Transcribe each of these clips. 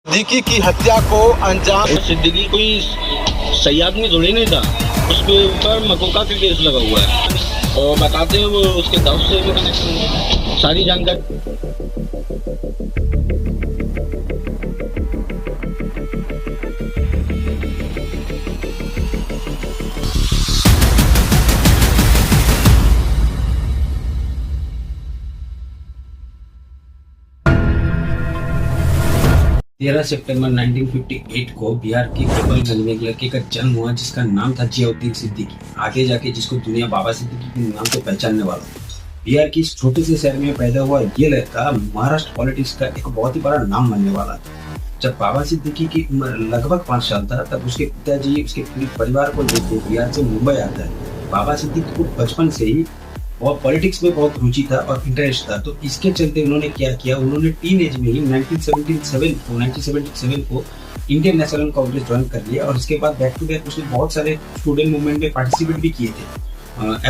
सिद्दीकी की हत्या को अंजाम। सिद्दीकी कोई सही आदमी थोड़ी नहीं था, उसके ऊपर मकोका का केस लगा हुआ है और बताते हैं वो उसके दफ से वो कनेक्शन है, सारी जानकारी। 13 सितंबर 1958 को बिहार के गोपालगंज में एक लड़के का जन्म हुआ जिसका नाम था जियाउद्दीन सिद्दीकी। आगे जाके जिसको दुनिया बाबा सिद्दीकी के नाम से पहचानने वाला। बिहार की इस छोटे से शहर में पैदा हुआ ये लड़का महाराष्ट्र पॉलिटिक्स का एक बहुत ही बड़ा नाम बनने वाला था। जब बाबा सिद्दीकी की उम्र लगभग 5 साल था तब उसके पिताजी उसके पूरे परिवार को लेकर बिहार से मुंबई आता है। बाबा सिद्दीकी को बचपन से ही और पॉलिटिक्स में बहुत रुचि था और इंटरेस्ट था, तो इसके चलते उन्होंने क्या किया, उन्होंने टीन एज में ही 1977 को इंडियन नेशनल कांग्रेस ज्वाइन कर लिया और इसके बाद बैक टू बैक उसने बहुत सारे स्टूडेंट मूवमेंट में पार्टिसिपेट भी किए थे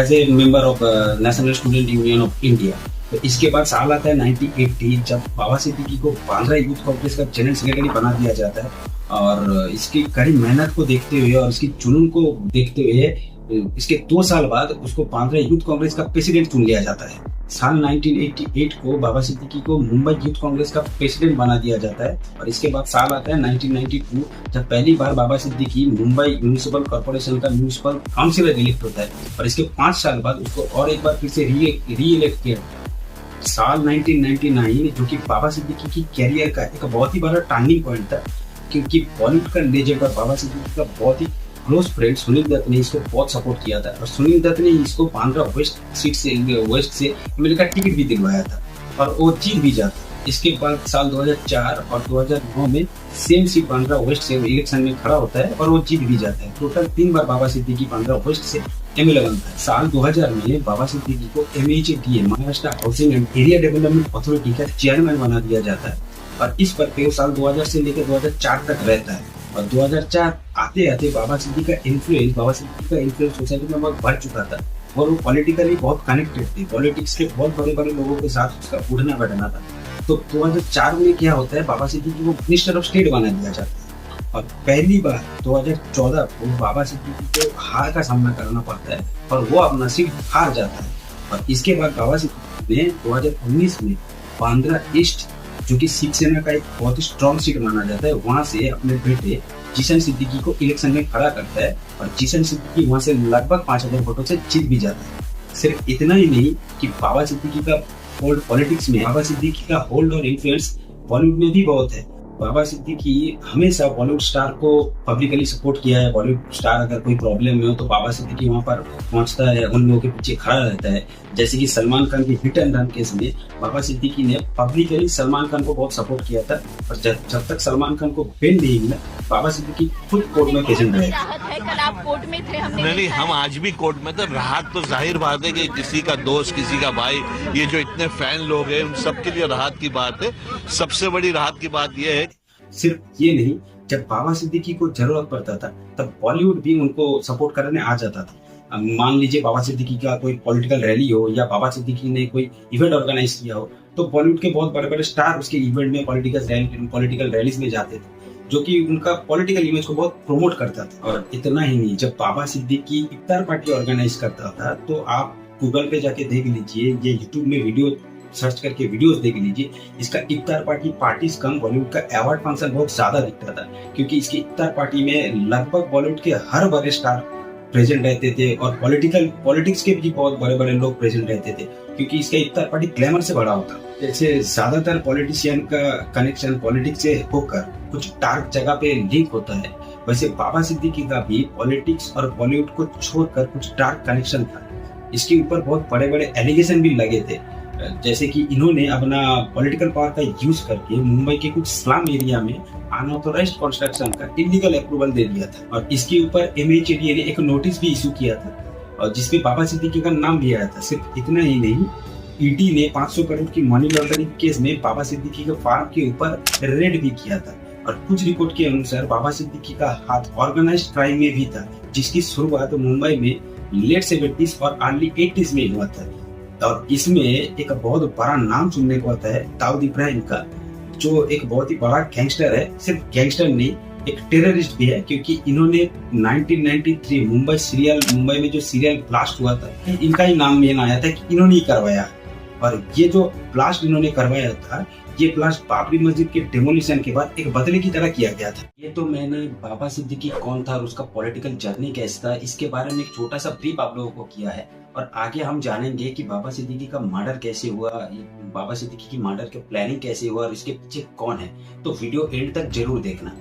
as a member of National Student Union of India. तो इसके बाद साल आता है 1980 जब बाबा सिद्दीकी को बांद्रा यूथ कांग्रेस का जनरल सेक्रेटरी बना दिया जाता है और इसकी कड़ी मेहनत को देखते हुए और इसकी जुनून को देखते हुए इसके 2 साल बाद उसको बांद्रा यूथ कांग्रेस का प्रेसिडेंट चुन लिया जाता है। साल 1988 को बाबा सिद्दीकी को मुंबई यूथ कांग्रेस का प्रेसिडेंट बना दिया जाता है और इसके बाद साल आता है 1992 जब पहली बार बाबा सिद्दीकी मुंबई म्यूनिसिपल कॉर्पोरेशन का म्यूनिसिपल काउंसिलर इलेक्ट होता है और इसके 5 साल बाद उसको और एक बार फिर से री इलेक्ट किया। साल 1999 जो कि बाबा सिद्दीकी की कैरियर का एक बहुत ही बड़ा टर्निंग पॉइंट था, क्योंकि बॉलीवुड का लेजेंड और बाबा सिद्दीकी का बहुत ही क्लोज फ्रेंड सुनील दत्त ने इसको बहुत सपोर्ट किया था और सुनील दत्त ने इसको बांद्रा वेस्ट से एमएलए का टिकट भी दिलवाया था और वो जीत भी जाता। इसके बाद साल 2004 और 2009 में सेम सीट बांद्रा वेस्ट से इलेक्शन में खड़ा होता है और वो जीत भी जाता है। टोटल 3 बार बाबा सिद्दीकी बांद्रा वेस्ट से एमएलए बनता है। साल 2000 में बाबा सिद्दीकी को MHDA Maharashtra housing and area development authority का चेयरमैन बना दिया जाता है और इस पर वो साल 2000 से लेकर 2004 तक रहता है और 2004 आते आते बाबा सिद्दीकी का इन्फ्लुएंस सोसाइटी में बहुत बढ़ चुका था और वो पॉलिटिकली बहुत कनेक्टेड थे। पॉलिटिक्स के बहुत बड़े बड़े लोगों के साथ उसका उठना बैठना था। तो 2004 में क्या होता है, बाबा सिद्दीकी को मिनिस्टर ऑफ स्टेट बना दिया जाता है और पहली बार 2014 को बाबा सिद्दीकी को हार का सामना करना पड़ता है और वो अपना सीट हार जाता है और इसके बाद बाबा सिद्दीकी ने 2019 में बांद्रा ईस्ट जो कि शिवसेना का एक बहुत ही स्ट्रॉन्ग सीट माना जाता है, वहां से अपने बेटे जिशन सिद्दीकी को इलेक्शन में खड़ा करता है और जिशन सिद्दीकी वहां से लगभग 5000 वोटों से जीत भी जाता है। सिर्फ इतना ही नहीं कि बाबा सिद्दीकी का होल्ड पॉलिटिक्स में, बाबा सिद्दीकी का होल्ड और इन्फ्लुएंस बॉलीवुड में भी बहुत है। बाबा सिद्दीकी हमेशा बॉलीवुड स्टार को पब्लिकली सपोर्ट किया है। बॉलीवुड स्टार अगर कोई प्रॉब्लम में हो तो बाबा सिद्दीकी वहां पर पहुंचता है, उन लोगों के पीछे खड़ा रहता है। जैसे कि सलमान खान की हिट एंड रन केस में बाबा सिद्दीकी ने पब्लिकली सलमान खान को बहुत सपोर्ट किया था और जब तक सलमान खान को बेल नहीं मिला बाबा सिद्दीकी खुद कोर्ट में प्रेजेंट रहे। कल आप कोर्ट में थे, नहीं, हम आज भी कोर्ट में थे। राहत तो जाहिर बात है कि किसी का दोस्त, किसी का भाई, ये जो इतने फैन लोग हैं उन सबके लिए राहत की बात है। सबसे बड़ी राहत की बात यह है सिर्फ ये नहीं, जब बाबा सिद्दीकी को जरूरत पड़ता था तब बॉलीवुड भी उनको सपोर्ट करने आ जाता था। मान लीजिए बाबा सिद्दीकी का कोई पॉलिटिकल रैली हो या बाबा सिद्दीकी ने कोई इवेंट ऑर्गेनाइज किया हो तो बॉलीवुड के बहुत बड़े बड़े स्टार उसके इवेंट में पॉलिटिकल रैलीज में जाते थे, जो कि उनका पॉलिटिकल इमेज को बहुत प्रमोट करता था। और इतना ही नहीं, जब बाबा सिद्दीकी इफ्तार पार्टी ऑर्गेनाइज करता था तो आप गूगल पे जाके देख लीजिए, ये यूट्यूब में वीडियो सर्च करके वीडियोस देख लीजिए, इसका इफ्तार पार्टीज कम बॉलीवुड का अवार्ड फंक्शन बहुत ज्यादा दिखता था, क्योंकि इसकी इफ्तार पार्टी में लगभग बॉलीवुड के हर बड़े स्टार प्रेजेंट रहते थे और पॉलिटिक्स के भी बहुत बड़े बड़े लोग प्रेजेंट रहते थे, क्योंकि इसका इफ्तार पार्टी ग्लैमर से बड़ा होता। जैसे ज्यादातर पॉलिटिशियन का कनेक्शन पॉलिटिक्स से होकर कुछ डार्क जगह पे लिंक होता है, वैसे बाबा सिद्दीकी का भी पॉलिटिक्स और बॉलीवुड को छोड़कर कुछ डार्क कनेक्शन था। इसके ऊपर बहुत बड़े बड़े एलिगेशन भी लगे थे, जैसे कि इन्होंने अपना पॉलिटिकल पावर का यूज करके मुंबई के कुछ स्लम एरिया में अनऑथोराइज्ड कंस्ट्रक्शन का इलीगल अप्रूवल दे दिया था और इसके ऊपर MHDA ने एक नोटिस भी इशू किया था और जिसपे बाबा सिद्दीकी का नाम भी आया था। सिर्फ इतना ही नहीं, ED ने 500 करोड़ की मनी लॉन्ड्रिंग केस में बाबा सिद्दीकी के फार्म के ऊपर रेड भी किया था और कुछ रिपोर्ट के अनुसार बाबा सिद्दीकी का हाथ ऑर्गेनाइज्ड क्राइम में भी था, जिसकी शुरुआत मुंबई में लेट 70s और अर्ली 80s में हुआ था। और इसमें एक बहुत बड़ा नाम सुनने को आता है दाऊद इब्राहिम का, जो एक बहुत ही बड़ा गैंगस्टर है, सिर्फ गैंगस्टर नहीं, एक टेररिस्ट भी है, क्योंकि इन्होंने 1993 मुंबई में जो सीरियल ब्लास्ट हुआ था, इनका ही नाम मेन आया था कि इन्होंने ही करवाया। और ये जो ब्लास्ट इन्होंने करवाया था, ये ब्लास्ट बाबरी मस्जिद के डेमोलिशन के बाद एक बदले की तरह किया गया था। ये तो मैंने बाबा सिद्दीकी कौन था और उसका पॉलिटिकल जर्नी कैसा था, इसके बारे में एक छोटा सा ब्रीफ आप लोगों को किया है। और आगे हम जानेंगे कि बाबा सिद्दीकी का मर्डर कैसे हुआ, बाबा सिद्दीकी की मर्डर के प्लानिंग कैसे हुआ और इसके पीछे कौन है। तो वीडियो एंड तक जरूर देखना।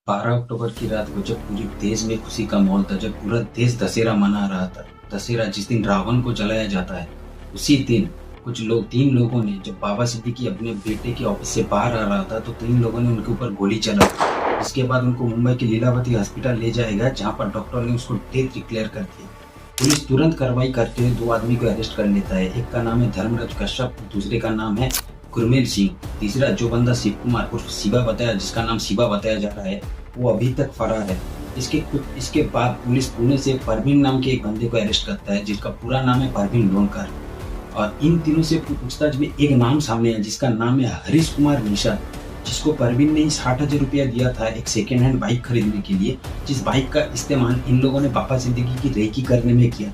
12 अक्टूबर की रात को जब पूरे देश में खुशी का माहौल था, जब पूरा देश दशहरा मना रहा था, दशहरा जिस दिन रावण को जलाया जाता है, उसी दिन तीन लोगों ने, जब बाबा सिद्दीकी अपने बेटे के ऑफिस से बाहर आ रहा था, तो 3 लोगों ने उनके ऊपर गोली चला। इसके बाद उनको मुंबई के लीलावती हॉस्पिटल ले जाया गया, जहाँ पर डॉक्टर ने उसको डेथ डिक्लेयर कर दिया। पुलिस तुरंत कार्रवाई करते हुए 2 आदमी को अरेस्ट कर लेता है। एक का नाम है धर्मराज कश्यप, दूसरे का नाम है गुरमेल सिंह। तीसरा जो बंदा शिव कुमार उर्फ शिवा बताया, जिसका नाम शिवा बताया जा रहा है, वो अभी तक फरार है। इसके बाद पुलिस पुणे से परवीन नाम के एक बंदे को अरेस्ट करता है, जिसका पूरा नाम है परवीन लोनकर। और इन तीनों से पूछताछ में एक नाम सामने है, जिसका नाम है हरीश कुमार निषाद, जिसको परवीन ने 60,000 रुपया दिया था एक सेकेंड हैंड बाइक खरीदने के लिए, जिस बाइक का इस्तेमाल इन लोगों ने बाबा सिद्दीकी की रेकी करने में किया।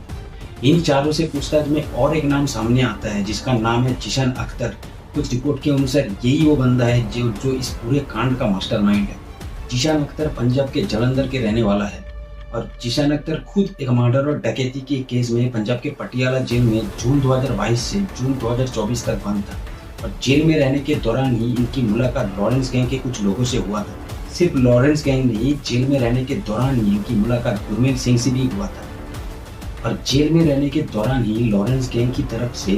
इन चारों से पूछताछ में और एक नाम सामने आता है, जिसका नाम है जिशान अख्तर। कुछ रिपोर्ट के अनुसार यही वो बंदा है जो इस पूरे कांड का मास्टरमाइंड है। जिशान अख्तर पंजाब के जालंधर के रहने वाला है और जिशान अख्तर खुद एक मर्डर और डकैती के केस में पंजाब के पटियाला जेल में जून 2022 से जून 2024 तक बंद था। और जेल में रहने के दौरान ही इनकी मुलाकात लॉरेंस गैंग के कुछ लोगों से हुआ था। सिर्फ लॉरेंस गैंग नहीं, जेल में रहने के दौरान ही इनकी मुलाकात गुरमेल सिंह से भी हुआ था। और जेल में रहने के दौरान ही लॉरेंस गैंग की तरफ से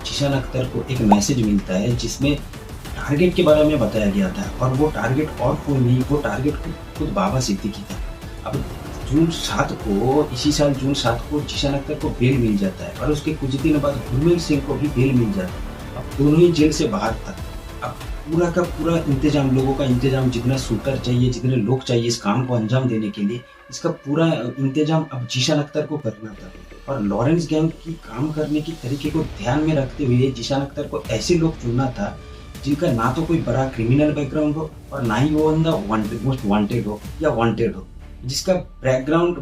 जिशान अख्तर को एक मैसेज मिलता है, जिसमें टारगेट के बारे में बताया गया था। और वो टारगेट और कोई नहीं, वो टारगेट खुद बाबा सिद्दीकी था। अब इसी साल जून 7 को जिशान अख्तर को बेल मिल जाता है और उसके कुछ दिन बाद गुरमेल सिंह को भी बेल मिल जाता है। अब दोनों ही जेल से बाहर था। अब पूरा का पूरा इंतजाम, लोगों का इंतजाम, जितना शूटर चाहिए, जितने लोग चाहिए इस काम को अंजाम देने के लिए, इसका पूरा इंतजाम अब जिशान अख्तर को करना था। और लॉरेंस गैंग की काम करने की तरीके को ध्यान में रखते हुए जिशान अख्तर को ऐसे लोग चुनना था जिनका ना तो कोई बड़ा क्रिमिनल बैकग्राउंड हो और ना ही वो बंदा मोस्ट वांटेड हो या वांटेड हो। जिसका बैकग्राउंड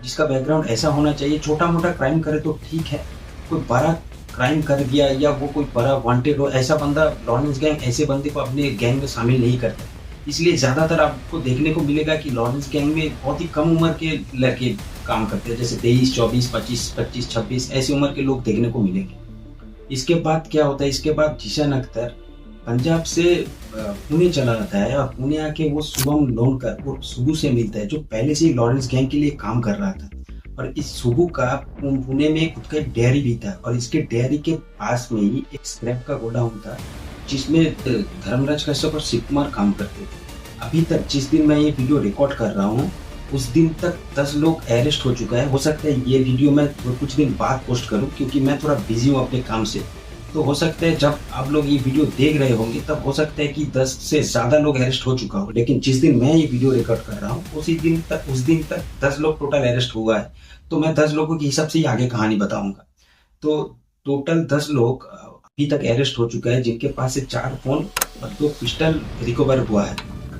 जिसका बैकग्राउंड ऐसा होना चाहिए, छोटा मोटा क्राइम करे तो ठीक है, कोई बड़ा क्राइम कर दिया या वो कोई बड़ा वांटेड हो, ऐसा बंदा लॉरेंस गैंग ऐसे बंदे को अपने गैंग में शामिल नहीं करता। इसलिए ज्यादातर आपको देखने को मिलेगा कि लॉरेंस गैंग में बहुत ही कम उम्र के लड़के काम करते हैं, जैसे 23, 24, 25, 26 ऐसी उम्र के लोग देखने को मिलेंगे। इसके बाद क्या होता है, इसके बाद जिशान अख्तर पंजाब से पुणे चला जाता है और पुणे आके वो शुभम लोनकर वो सुबू से मिलता है, जो पहले से ही लॉरेंस गैंग के लिए काम कर रहा था। और इस सुबू का पुणे में खुद का एक डेयरी भी था और इसके डेयरी के पास में ही एक स्क्रैप का गोडाउन था, जिसमें धर्मराज कश्यप और शिव कुमार काम करते थे। अभी तक जिस दिन मैं ये वीडियो रिकॉर्ड कर रहा हूँ, उस दिन तक 10 लोग अरेस्ट हो चुका है। हो सकता है ये वीडियो मैं कुछ दिन बाद पोस्ट करूँ, क्योंकि मैं थोड़ा बिजी हूँ अपने काम से। तो हो सकता है जब आप लोग ये वीडियो देख रहे होंगे तब हो सकता है कि 10 से ज्यादा लोग अरेस्ट हो चुका हो। लेकिन जिस दिन मैं ये वीडियो रिकॉर्ड कर रहा हूँ उस दिन तक 10 लोग टोटल अरेस्ट हुआ है। तो मैं 10 लोगों के हिसाब से ही आगे कहानी बताऊंगा। तो टोटल 10 लोग अभी तक अरेस्ट हो चुका है, जिनके पास से 4 फोन और 2 पिस्टल रिकवर हुआ है।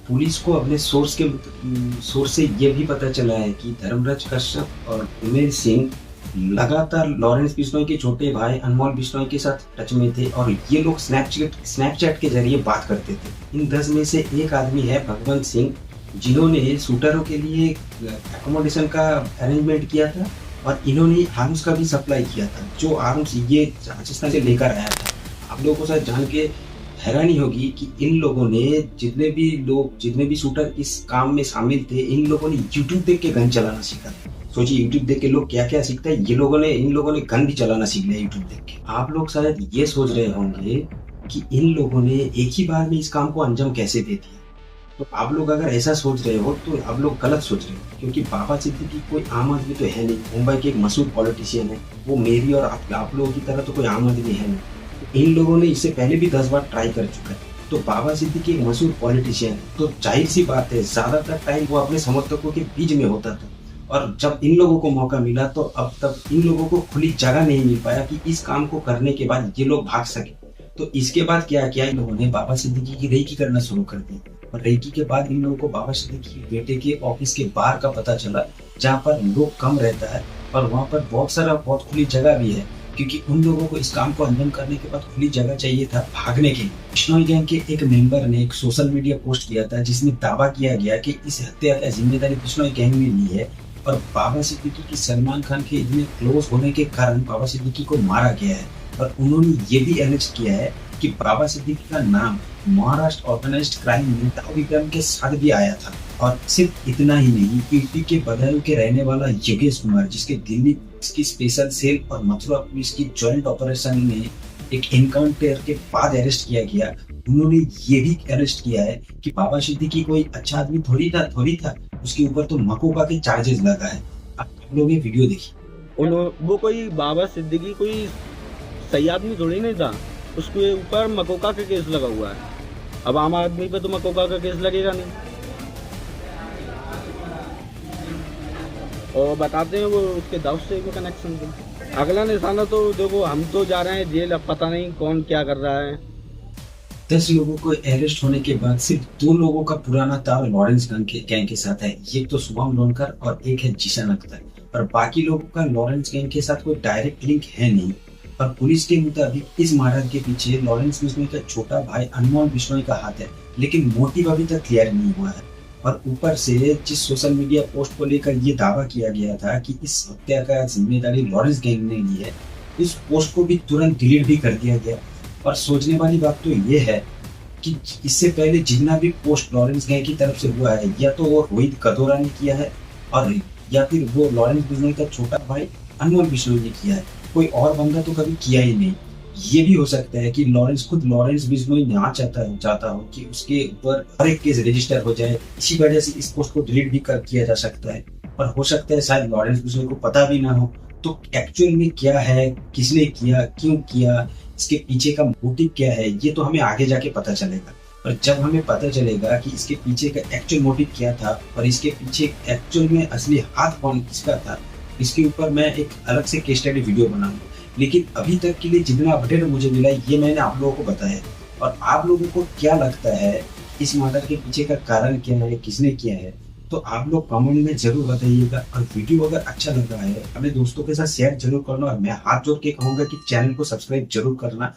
पुलिस को अपने सोर्स से ये भी पता चला है कि धर्मराज कश्यप और गुरमेल सिंह लगातार लॉरेंस बिश्नोई के छोटे भाई अनमोल बिश्नोई के साथ टच में थे और ये लोग स्नैपचैट के जरिए बात करते थे। इन 10 में से एक आदमी है भगवंत सिंह, जिन्होंने शूटरों के लिए एकोमोडेशन का अरेंजमेंट किया था और इन्होंने आर्म्स का भी सप्लाई किया था, जो आर्म्स ये राजस्थान से लेकर आया था। आप लोगों को शायद जान के हैरानी होगी कि इन लोगों ने जितने भी शूटर इस काम में शामिल थे, इन लोगों ने यूट्यूब देख के गन चलाना सीखा। सोचिए यूट्यूब देख के लोग क्या क्या सीखते हैं, इन लोगों ने गन भी चलाना सीख लिया यूट्यूब देख के। आप लोग शायद ये सोच रहे होंगे कि इन लोगों ने एक ही बार में इस काम को अंजाम कैसे दे दिया। तो आप लोग अगर ऐसा सोच रहे हो तो आप लोग गलत सोच रहे हो, क्योंकि बाबा सिद्दीकी कोई आम आदमी तो है नहीं। मुंबई के एक मशहूर पॉलिटिशियन है, वो मेरी और आप लोगों की तरह तो कोई आम आदमी है नहीं। इन लोगों ने इससे पहले भी 10 बार ट्राई कर चुका है। तो बाबा सिद्दीकी एक मशहूर पॉलिटिशियन है, तो जाहिर सी बात है ज्यादातर टाइम वो अपने समर्थकों के बीच में होता था और जब इन लोगों को मौका मिला तो अब तक इन लोगों को खुली जगह नहीं मिल पाया कि इस काम को करने के बाद ये लोग भाग सके। तो इसके बाद क्या किया, इन लोगों ने बाबा सिद्दीकी की रेकी करना शुरू कर दी। और रेकी के बाद इन लोगों को बाबा सिद्दीकी के बेटे के ऑफिस के बाहर का पता चला, जहाँ पर लोग कम रहता है और वहाँ पर बहुत खुली जगह भी है, क्योंकि उन लोगों को इस काम को अंजाम करने के बाद खुली जगह चाहिए था भागने के लिए। बिश्नोई गैंग के एक मेंबर ने एक सोशल मीडिया पोस्ट किया था जिसमें दावा किया गया कि इस हत्या का जिम्मेदारी बिश्नोई गैंग ने ली है और बाबा सिद्दीकी की सलमान खान के इतने क्लोज होने के कारण बाबा सिद्दीकी को मारा गया है। और उन्होंने ये भी एलिस्ट किया है कि बाबा सिद्दीकी का नाम महाराष्ट्र ऑर्गेनाइज्ड क्राइम में दाऊ विक्रम के साथ भी आया था। और सिर्फ इतना ही नहीं, यूपी के बदायूं के रहने वाला योगेश कुमार, जिसके दिल्ली की स्पेशल सेल और मथुरा पुलिस की जॉइंट ऑपरेशन में एक एनकाउंटर के बाद अरेस्ट किया गया, उन्होंने ये भी अरेस्ट किया है कि बाबा सिद्दीकी कोई अच्छा आदमी थोड़ी था, उसके ऊपर तो मकोका के चार्जेस लगा है। आप लोग ये वीडियो देखिए। वो कोई बाबा सिद्दीकी कोई सही आदमी थोड़ी नहीं था, उसके ऊपर मकोका का केस लगा हुआ है। अब आम आदमी पे तो मकोका का केस लगेगा नहीं। और बताते हैं वो उसके दाऊद से भी कनेक्शन थे। अगला निशाना तो देखो, हम तो जा रहे हैं जेल, अब पता नहीं कौन क्या कर रहा है। 10 लोगों को अरेस्ट होने के बाद सिर्फ 2 लोगों का पुराना तार लॉरेंस गैंग के साथ है। एक तो शुभम लोनकर और एक है जीशन अख्तर, और बाकी लोगों का लॉरेंस गैंग के साथ कोई डायरेक्ट लिंक है नहीं। और पुलिस के मुताबिक इस मर्डर के पीछे लॉरेंस बिश्नोई का छोटा भाई अनमोल बिश्नोई का हाथ है, लेकिन मोटिव अभी तक क्लियर नहीं हुआ है। और ऊपर से जिस सोशल मीडिया पोस्ट को लेकर ये दावा किया गया था कि इस हत्या का जिम्मेदारी लॉरेंस गैंग ने ली है, इस पोस्ट को भी तुरंत डिलीट भी कर दिया गया। और सोचने वाली बात तो ये है कि इससे पहले जितना भी पोस्ट लॉरेंस गैंग की तरफ से हुआ है, या तो वो रोहित कदोरा ने किया है और या फिर वो लॉरेंस बिश्नोई का छोटा भाई अनमोल बिश्नोई ने किया है, कोई और बंदा तो कभी किया ही नहीं। ये भी हो सकता है कि खुद लॉरेंस बिश्नोई ना चाहता हो कि उसके ऊपर हर एक केस रजिस्टर हो जाए, इसी वजह से इस पोस्ट को डिलीट भी किया जा सकता है। और हो सकता है शायद लॉरेंस बिश्नोई को पता भी ना हो तो एक्चुअल में क्या है, किसने किया, क्यों किया, इसके पीछे का मोटिव क्या है, ये तो हमें आगे जाके पता चलेगा। और जब हमें पता चलेगा कि इसके पीछे का एक्चुअल मोटिव क्या था और इसके पीछे एक्चुअल में असली हाथ कौन किसका था, इसके ऊपर मैं एक अलग से केस स्टडी वीडियो बनाऊंगा। लेकिन अभी तक के लिए जितना अपडेट मुझे मिला ये मैंने आप लोगों को बताया। और आप लोगों को क्या लगता है इस मर्डर के पीछे का कारण क्या है, किसने किया है, तो आप लोग कमेंट में जरूर बताइएगा। और वीडियो अगर अच्छा लग रहा है अपने दोस्तों के साथ शेयर जरूर करना, और मैं हाथ जोड़ के कहूंगा कि चैनल को सब्सक्राइब जरूर करना।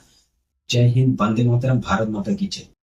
जय हिंद, वंदे मातरम, भारत माता की जय।